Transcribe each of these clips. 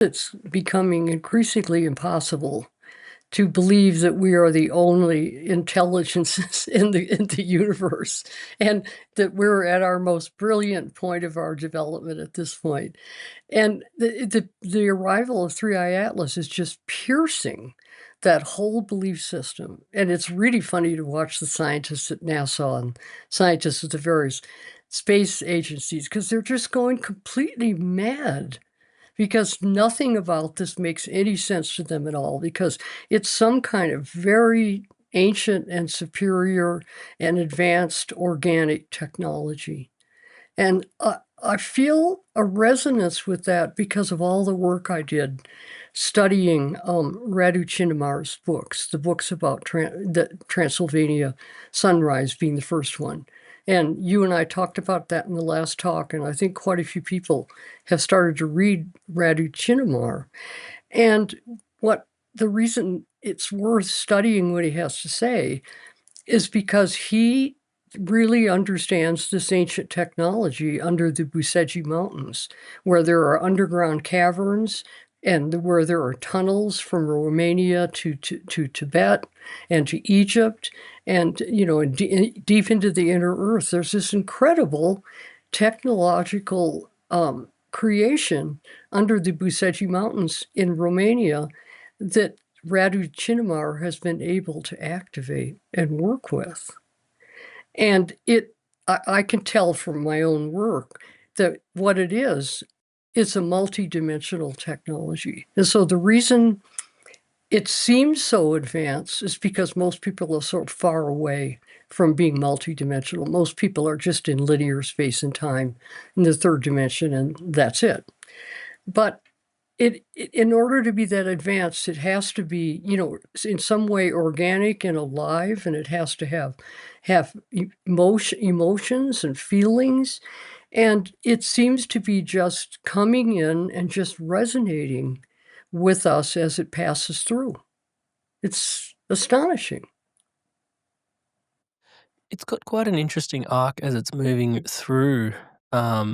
It's becoming increasingly impossible to believe that we are the only intelligences in the universe, and that we're at our most brilliant point of our development at this point. And the arrival of Three Eye Atlas is just piercing that whole belief system. And it's really funny to watch the scientists at NASA and scientists at the various space agencies, because they're just going completely mad, because nothing about this makes any sense to them at all, because it's some kind of very ancient and superior and advanced organic technology. And I feel a resonance with that because of all the work I did studying Radu Chinnamar's books, the books about the Transylvania Sunrise being the first one. And you and I talked about that in the last talk, and I think quite a few people have started to read Radu Chinnamar. And what the reason it's worth studying what he has to say is because he really understands this ancient technology under the Buseji Mountains, where there are underground caverns and where there are tunnels from Romania to Tibet and to Egypt, and deep into the inner earth. There's this incredible technological creation under the Buseji Mountains in Romania that Radu Chinnamar has been able to activate and work with. And I can tell from my own work that what it is a multidimensional technology. And so the reason it seems so advanced is because most people are so far away from being multidimensional. Most people are just in linear space and time in the third dimension, and that's it. But in order to be that advanced, it has to be, in some way organic and alive, and it has to have emotions and feelings. And it seems to be just coming in and just resonating with us as it passes through. It's astonishing. It's got quite an interesting arc as it's moving through, our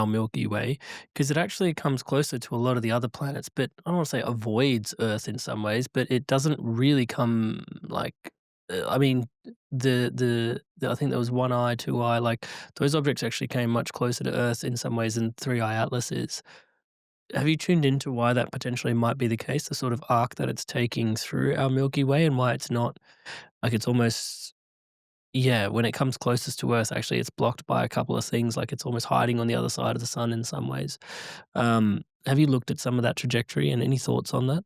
Milky Way, because it actually comes closer to a lot of the other planets, but I don't wanna say avoids Earth in some ways, but it doesn't really come, like, I mean, I think there was 1 eye, 2 eye, like, those objects actually came much closer to Earth in some ways than Three Eye Atlas is. Have you tuned into why that potentially might be the case, the sort of arc that it's taking through our Milky Way, and why it's not like, it's almost, yeah, when it comes closest to Earth, actually, it's blocked by a couple of things, like, it's almost hiding on the other side of the sun in some ways. Have you looked at some of that trajectory, and any thoughts on that?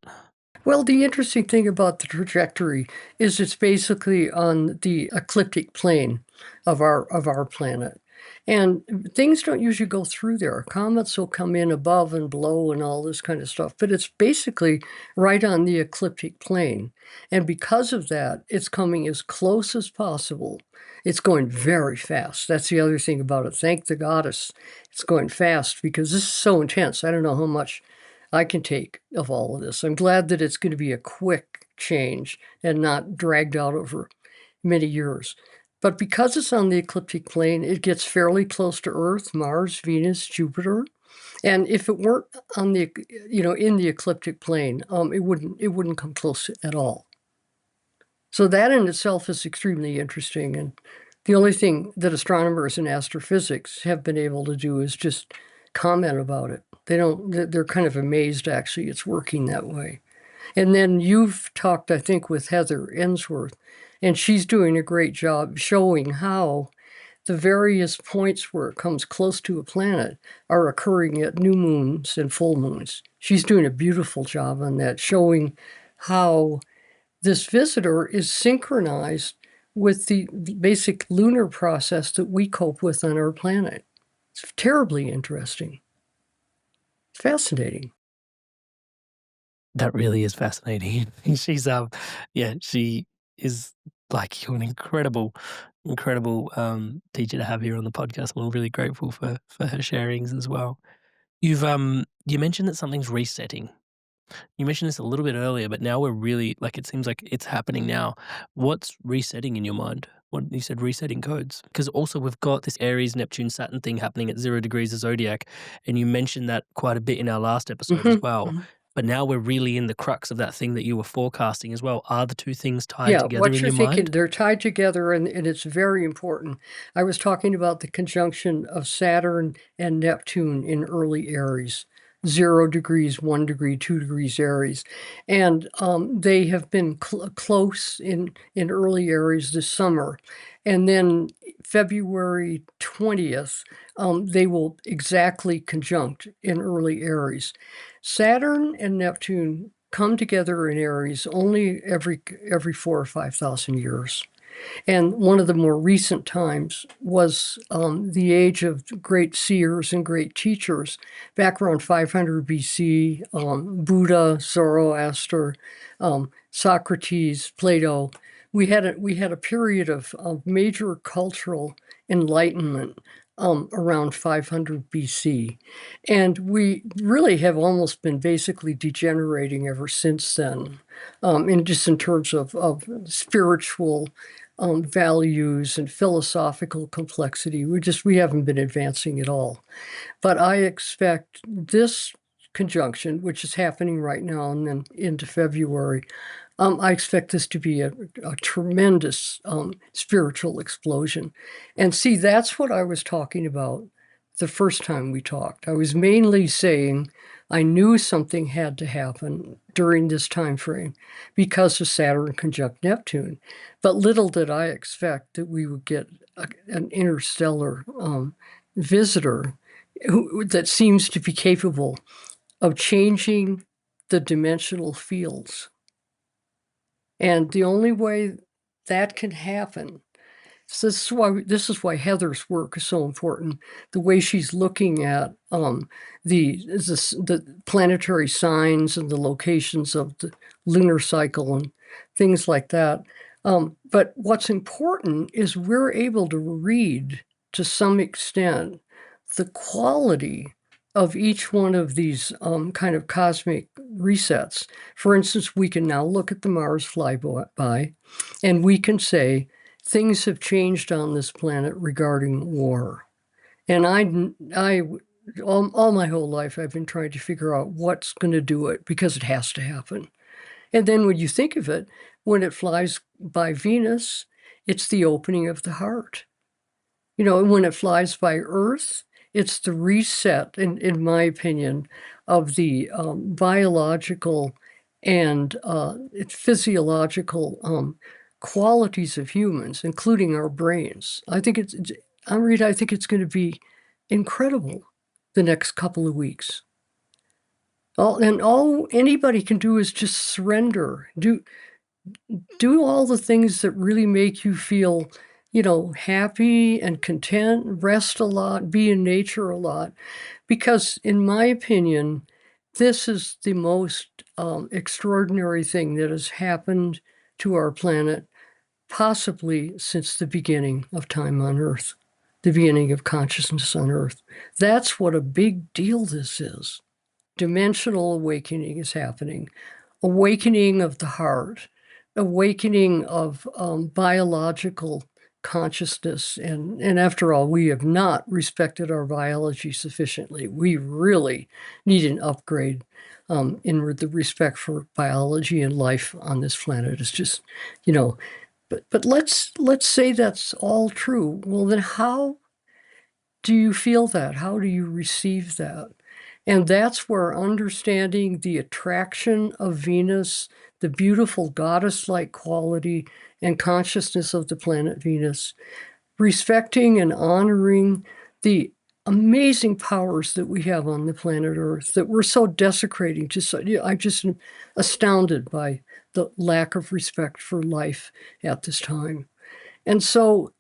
Well, the interesting thing about the trajectory is it's basically on the ecliptic plane of our planet. And things don't usually go through there. Comets will come in above and below and all this kind of stuff, but it's basically right on the ecliptic plane. And because of that, it's coming as close as possible. It's going very fast. That's the other thing about it. Thank the goddess. It's going fast because this is so intense. I don't know how much I can take of all of this. I'm glad that it's going to be a quick change and not dragged out over many years. But because it's on the ecliptic plane, it gets fairly close to Earth, Mars, Venus, Jupiter. And if it weren't on the, in the ecliptic plane, it wouldn't come close at all. So that in itself is extremely interesting. And the only thing that astronomers and astrophysics have been able to do is just comment about it. They don't, they're kind of amazed actually it's working that way. And then you've talked, I think, with Heather Ensworth, and she's doing a great job showing how the various points where it comes close to a planet are occurring at new moons and full moons. She's doing a beautiful job on that, showing how this visitor is synchronized with the basic lunar process that we cope with on our planet. It's terribly interesting. It's fascinating. That really is fascinating. She's, yeah, she is, like, you're an incredible, teacher to have here on the podcast. I'm really grateful for her sharings as well. You mentioned that something's resetting. You mentioned this a little bit earlier, but now we're really like it seems like it's happening now. What's resetting in your mind? What you said resetting codes. Because also we've got this Aries, Neptune, Saturn thing happening at 0 degrees of zodiac. And you mentioned that quite a bit in our last episode as Mhm, well. mhm. But now we're really in the crux of that thing that you were forecasting as well. Are the two things tied Yeah, together what in you're your thinking, mind? they're tied together and it's very important. I was talking about the conjunction of Saturn and Neptune in early Aries, 0 degrees, 1 degree, 2 degrees Aries. And they have been close in early Aries this summer. And then February 20th, they will exactly conjunct in early Aries. Saturn and Neptune come together in Aries only every 4 or 5 thousand years. And one of the more recent times was the age of great seers and great teachers. Back around 500 BC, Buddha, Zoroaster, Socrates, Plato. We had a period of major cultural enlightenment around 500 BC. And we really have almost been basically degenerating ever since then, in terms of spiritual values and philosophical complexity. We haven't been advancing at all. But I expect this conjunction, which is happening right now and then into February, I expect this to be a tremendous spiritual explosion. And see, that's what I was talking about the first time we talked. I was mainly saying I knew something had to happen during this time frame because of Saturn conjunct Neptune. But little did I expect that we would get an interstellar visitor that seems to be capable of changing the dimensional fields. And the only way that can happen, so this is why Heather's work is so important. The way she's looking at the planetary signs and the locations of the lunar cycle and things like that. But what's important is we're able to read to some extent the quality of each one of these kind of cosmic resets. For instance, we can now look at the Mars flyby and we can say things have changed on this planet regarding war. And all my whole life, I've been trying to figure out what's going to do it because it has to happen. And then when you think of it, when it flies by Venus, it's the opening of the heart. When it flies by Earth, it's the reset, in my opinion, of the biological and physiological qualities of humans, including our brains. I think it's going to be incredible the next couple of weeks. All anybody can do is just surrender. Do all the things that really make you feel, happy and content, rest a lot, be in nature a lot. Because, in my opinion, this is the most extraordinary thing that has happened to our planet, possibly since the beginning of time on Earth, the beginning of consciousness on Earth. That's what a big deal this is. Dimensional awakening is happening, awakening of the heart, awakening of biological consciousness. And after all, we have not respected our biology sufficiently. We really need an upgrade in the respect for biology and life on this planet. It's just, you know, but let's say that's all true. Well, then how do you feel that? How do you receive that? And that's where understanding the attraction of Venus, the beautiful goddess-like quality and consciousness of the planet Venus, respecting and honoring the amazing powers that we have on the planet Earth that we're so desecrating. I just am astounded by the lack of respect for life at this time. And so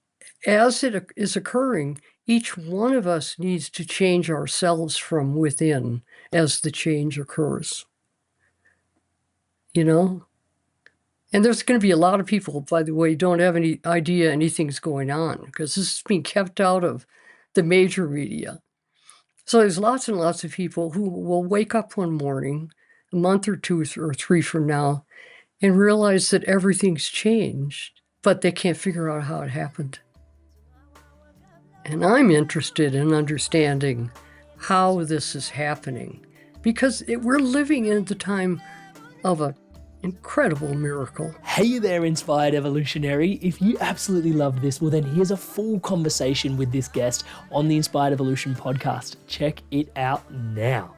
as it is occurring, each one of us needs to change ourselves from within as the change occurs, you know? And there's going to be a lot of people, by the way, don't have any idea anything's going on because this is being kept out of the major media. So there's lots and lots of people who will wake up one morning a month or two or three from now and realize that everything's changed, but they can't figure out how it happened. And I'm interested in understanding how this is happening because we're living in the time of an incredible miracle. Hey there, Inspired Evolutionary. If you absolutely loved this, well then here's a full conversation with this guest on the Inspired Evolution podcast. Check it out now.